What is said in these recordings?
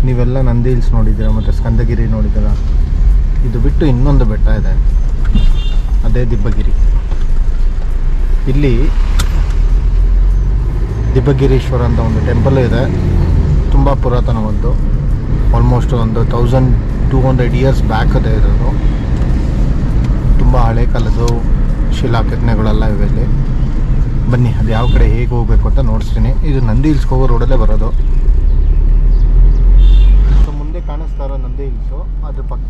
ನೀವೆಲ್ಲ ನಂದಿ ಹಿಲ್ಸ್ ನೋಡಿದ್ದೀರಾ ಮತ್ತು ಸ್ಕಂದಗಿರಿ ನೋಡಿದ್ದೀರಾ. ಇದು ಬಿಟ್ಟು ಇನ್ನೊಂದು ಬೆಟ್ಟ ಇದೆ, ಅದೇ ದಿಬ್ಬಗಿರಿ. ಇಲ್ಲಿ ದಿಬ್ಬಗಿರೀಶ್ವರ ಅಂತ ಒಂದು ಟೆಂಪಲ್ ಇದೆ, ತುಂಬ ಪುರಾತನವಾದ್ದು. ಆಲ್ಮೋಸ್ಟ್ ಒಂದು 1200 ಇಯರ್ಸ್ ಬ್ಯಾಕ್ ಅದೇ ಇರೋದು. ತುಂಬ ಹಳೆ ಕಾಲದ್ದು ಶಿಲಾಕೆತ್ತನೆಗಳೆಲ್ಲ ಇವೆ ಇಲ್ಲಿ. ಬನ್ನಿ, ಅದು ಯಾವ ಕಡೆ ಹೇಗೆ ಹೋಗಬೇಕು ಅಂತ ನೋಡಿಸ್ತೀನಿ. ಇದು ನಂದಿ ಹಿಲ್ಸ್ಗೆ ಹೋಗೋ ರೋಡಲ್ಲೇ ಬರೋದು. ಮುಂದೆ ಕಾಣಿಸ್ತಾ ಇರೋ ನಂದಿ ಹಿಲ್ಸು, ಅದ್ರ ಪಕ್ಕ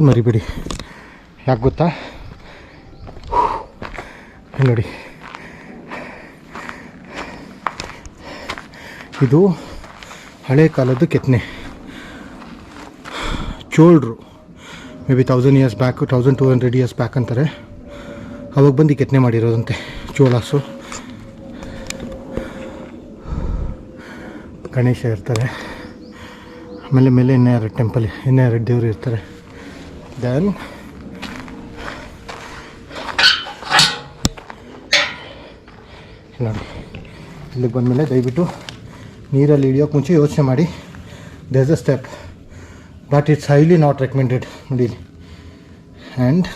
ಮರಿಬೇಡಿ. ಯಾಕೆ ಗೊತ್ತಾ, ನೋಡಿ ಇದು ಹಳೆ ಕಾಲದ್ದು ಕೆತ್ತನೆ. ಚೋಳರು may be 1000 years back, 1200 years back ಅಂತಾರೆ. ಅವಾಗ ಬಂದು ಕೆತ್ತನೆ ಮಾಡಿರೋದಂತೆ ಚೋಳಾಸು. ಗಣೇಶ ಇರ್ತಾರೆ, ಆಮೇಲೆ ಮೇಲೆ ಇನ್ನೂ 2 ಟೆಂಪಲ್, ಇನ್ನೂ 2 ದೇವರು ಇರ್ತಾರೆ. ದೆನ್ ನೋಡಿ ಇಲ್ಲಿಗೆ ಬಂದಮೇಲೆ ದಯವಿಟ್ಟು ನೀರಲ್ಲಿ ಇಳಿಯೋಕೆ ಮುಂಚೆ ಯೋಚನೆ ಮಾಡಿ. There's a step, but it's highly not recommended. ನೋಡಿ ಆ್ಯಂಡ್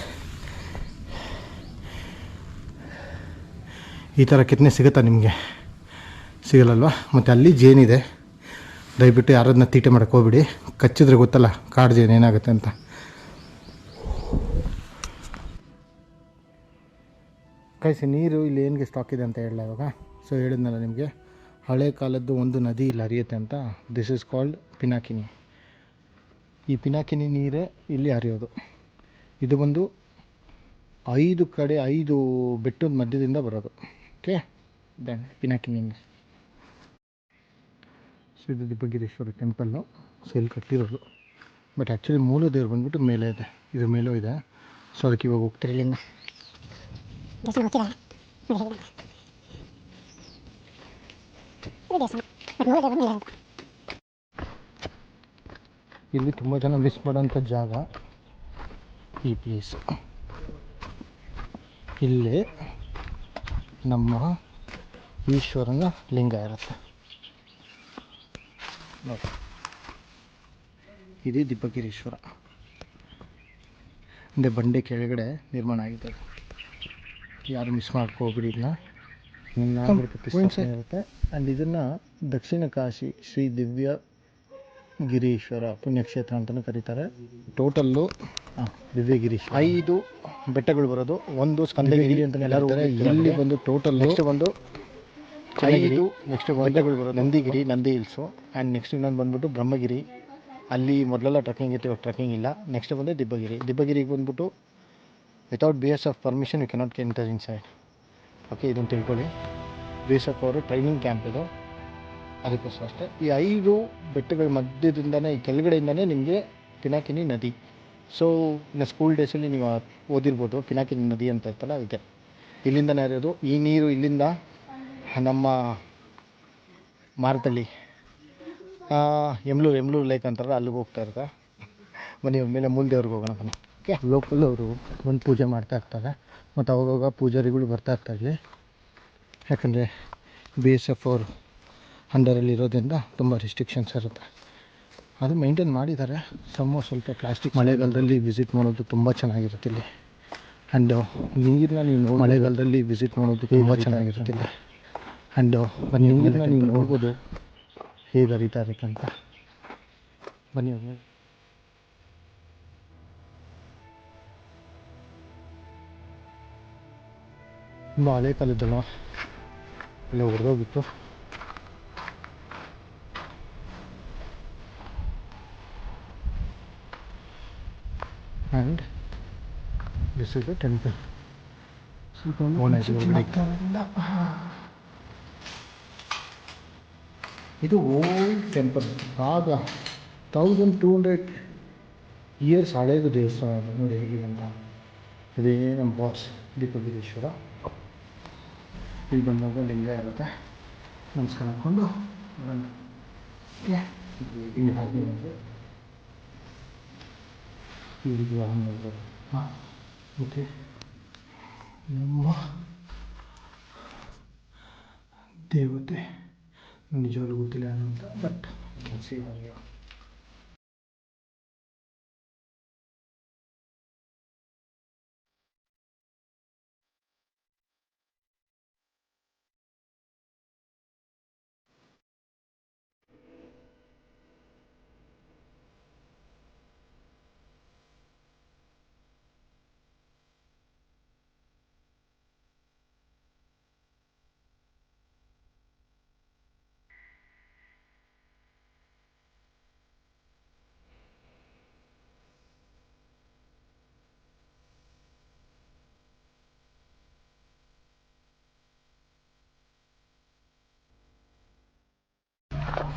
ಈ ಥರ ಕೆತ್ತನೆ ಸಿಗುತ್ತಾ ನಿಮಗೆ? ಸಿಗಲ್ಲಲ್ವ? ಮತ್ತು ಅಲ್ಲಿ ಜೇನಿದೆ, ದಯವಿಟ್ಟು ಯಾರದನ್ನ ತೀಟೆ ಮಾಡೋಕ್ಕೆ ಹೋಗ್ಬಿಡಿ. ಕಚ್ಚಿದ್ರೆ ಗೊತ್ತಲ್ಲ ಕಾಡು ಜೇನು ಏನಾಗುತ್ತೆ ಅಂತ. ಕೈಸಿ ನೀರು ಇಲ್ಲಿ ಏನಿಗೆ ಸ್ಟಾಕ್ ಇದೆ ಅಂತ ಹೇಳಲ್ಲ ಇವಾಗ. ಸೊ ಹೇಳಿದ್ನಲ್ಲ ನಿಮಗೆ, ಹಳೆ ಕಾಲದ್ದು ಒಂದು ನದಿ ಇಲ್ಲಿ ಹರಿಯುತ್ತೆ ಅಂತ. This is called Pinakini. ಈ ಪಿನಾಕಿನಿ ನೀರೇ ಇಲ್ಲಿ ಹರಿಯೋದು. ಇದು ಬಂದು 5 ಬೆಟ್ಟದ ಮಧ್ಯದಿಂದ ಬರೋದು. Okay, then Pinakini. ಸೊ ಇದು ದಿಬ್ಬಗಿರೀಶ್ವರ ಟೆಂಪಲ್ಲು. ಸೊ ಇಲ್ಲಿ ಕಟ್ಟಿರೋದು, ಬಟ್ ಆ್ಯಕ್ಚುಲಿ ಮೂಲ ದೇವ್ರು ಬಂದ್ಬಿಟ್ಟು ಮೇಲೆ ಇದೆ, ಇದ್ರ ಮೇಲೂ ಇದೆ. ಸೊ ಅದಕ್ಕೆ ಇವಾಗ ಹೋಗ್ತಾರೆ ಇಲ್ಲಿಂದ. ಇಲ್ಲಿ ತುಂಬ ಜನ ಮಿಸ್ ಮಾಡೋಂಥ ಜಾಗ ಈ ಪ್ಲೇಸ್. ಇಲ್ಲೇ ನಮ್ಮ ಈಶ್ವರನ ಲಿಂಗ ಇರುತ್ತೆ ನೋಡಿ. ಇದು ದಿಬ್ಬಗಿರೀಶ್ವರ. ಅಂದರೆ ಬಂಡೆ ಕೆಳಗಡೆ ನಿರ್ಮಾಣ ಆಗಿದೆ. ಯಾರು ಮಿಸ್ ಮಾಡ್ಕೋಬಿಡಿ ಇದನ್ನ. ಇರುತ್ತೆ. ಆ್ಯಂಡ್ ಇದನ್ನು ದಕ್ಷಿಣ ಕಾಶಿ ಶ್ರೀ ದಿವ್ಯಗಿರೀಶ್ವರ ಪುಣ್ಯಕ್ಷೇತ್ರ ಅಂತಲೂ ಕರೀತಾರೆ. ಟೋಟಲ್ಲು ದಿವ್ಯಗಿರೀಶ್ವರ 5 ಬೆಟ್ಟಗಳು ಬರೋದು. ಒಂದು ಸ್ಕಂದಗಿರಿ ಅಂತ ಎಲ್ಲರೂ ಇಲ್ಲಿ ಬಂದು ಟೋಟಲ್ ನೆಕ್ಸ್ಟ್ ಬಂದು 5 ನೆಕ್ಸ್ಟ್ ಬೆಟ್ಟಗಳು ಬರೋದು. Nandigiri, Nandi hills. And next ಇನ್ನೊಂದು ಬಂದ್ಬಿಟ್ಟು ಬ್ರಹ್ಮಗಿರಿ. ಅಲ್ಲಿ ಮೊದಲೆಲ್ಲ ಟ್ರೆಕ್ಕಿಂಗ್ ಇತ್ತು, ಇವಾಗ ಟ್ರೆಕ್ಕಿಂಗ್ ಇಲ್ಲ. ನೆಕ್ಸ್ಟ್ ಬಂದು ದಿಬ್ಬಗಿರಿಗೆ ಬಂದ್ಬಿಟ್ಟು without BSF permission you cannot enter inside. Okay, ಇದನ್ನು ತಿಳ್ಕೊಳ್ಳಿ. BSF ಅವರು ಟ್ರೈನಿಂಗ್ ಕ್ಯಾಂಪ್ ಇದು, ಅದಕ್ಕೋಸ್ಕರ ಅಷ್ಟೇ. ಈ 5 ಬೆಟ್ಟಗಳ ಮಧ್ಯದಿಂದನೇ, ಈ ಕೆಳಗಡೆಯಿಂದನೇ ನಿಮಗೆ ಪಿನಾಕಿನಿ ನದಿ. ಸೊ ಇನ್ನು ಸ್ಕೂಲ್ ಡೇಸಲ್ಲಿ ನೀವು ಓದಿರ್ಬೋದು, ಪಿನಾಕಿನಿ ನದಿ ಅಂತ ಇರ್ತಲ್ಲ, ಇದೆ. ಇಲ್ಲಿಂದನೇ ಹರಿಯೋದು. ಈ ನೀರು ಇಲ್ಲಿಂದ ನಮ್ಮ ಮಾರತಳ್ಳಿ, ಎಮ್ಲೂರು ಲೇಕ್ ಅಂತಾರಲ್ಲ, ಅಲ್ಲಿಗೆ ಹೋಗ್ತಾ ಇರುತ್ತೆ. ಬನ್ನಿ ಮೇಲೆ ಮೂಲ ದೇವ್ರಿಗೆ ಹೋಗೋಣ ಬನ್ನಿ. ಓಕೆ, ಲೋಕಲ್ ಅವರು ಒಂದು ಪೂಜೆ ಮಾಡ್ತಾ ಇರ್ತಾರೆ, ಮತ್ತು ಅವಾಗವಾಗ ಪೂಜಾರಿಗಳು ಬರ್ತಾ ಇರ್ತಾರೆ ಇಲ್ಲಿ. ಯಾಕಂದರೆ BSF ಅವರು ಅಂಡರಲ್ಲಿ ಇರೋದ್ರಿಂದ ತುಂಬ ರಿಸ್ಟ್ರಿಕ್ಷನ್ಸ್ ಇರುತ್ತೆ. ಅದು ಮೈಂಟೈನ್ ಮಾಡಿದ್ದಾರೆ. ಸ್ವಲ್ಪ ಪ್ಲಾಸ್ಟಿಕ್. ಮಳೆಗಾಲದಲ್ಲಿ ವಿಸಿಟ್ ಮಾಡೋದು ತುಂಬ ಚೆನ್ನಾಗಿರುತ್ತೆ ಇಲ್ಲಿ. ಆ್ಯಂಡ್ ನೀರನ್ನ ನೀವು ಮಳೆಗಾಲದಲ್ಲಿ ವಿಸಿಟ್ ಮಾಡೋದು ತುಂಬ ಚೆನ್ನಾಗಿರುತ್ತೆ ಇಲ್ಲಿ. ಆ್ಯಂಡ್ ನೀರನ್ನ ನೀವು ನೋಡ್ಬೋದು ಹೇಗೆ ಹರಿತಾ ಇರಬೇಕಂತ. ಬನ್ನಿ ಒಮ್ಮೆ. ತುಂಬ ಹಳೆ ಕಾಲದ್ದಲ್ವ, ಎಲ್ಲ ಹೊಡೆದೋಗಿತ್ತು. And this is the temple. ಇದು ಓಲ್ಡ್ ಟೆಂಪಲ್. ಆಗ 1200 ಇಯರ್ಸ್ ಹಳೇದು ದೇವಸ್ಥಾನ ನೋಡಿ ಹೇಗಿದೆ ಅಂತ. ಇದೇ ನಮ್ಮ ಬಾಸ್ ದಿಬ್ಬಗಿರೀಶ್ವರ. ಇಲ್ಲಿ ಬಂದಾಗ ಲಿಂಗ ಇರುತ್ತೆ, ನಮಸ್ಕಾರ ಹಾಕ್ಕೊಂಡು ಮತ್ತು ನಮ್ಮ ದೇವತೆ ನಿಜವಾಗ್ಲೂ ಗೊತ್ತಿಲ್ಲ ಅಂತ, ಬಟ್ ಸಿ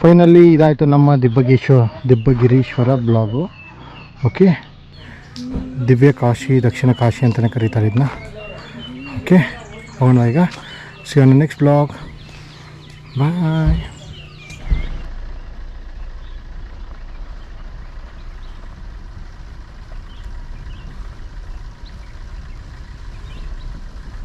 ಫೈನಲಿ ಇದಾಯಿತು ನಮ್ಮ ದಿಬ್ಬಗಿರೀಶ್ವರ ಬ್ಲಾಗು. ಓಕೆ, ದಿವ್ಯ ಕಾಶಿ, ದಕ್ಷಿಣ ಕಾಶಿ ಅಂತಲೇ ಕರೀತಾರೆ ಇದನ್ನ. ಓಕೆ, ಹೋಗೋಣ ಈಗ. See on next blog. Bye.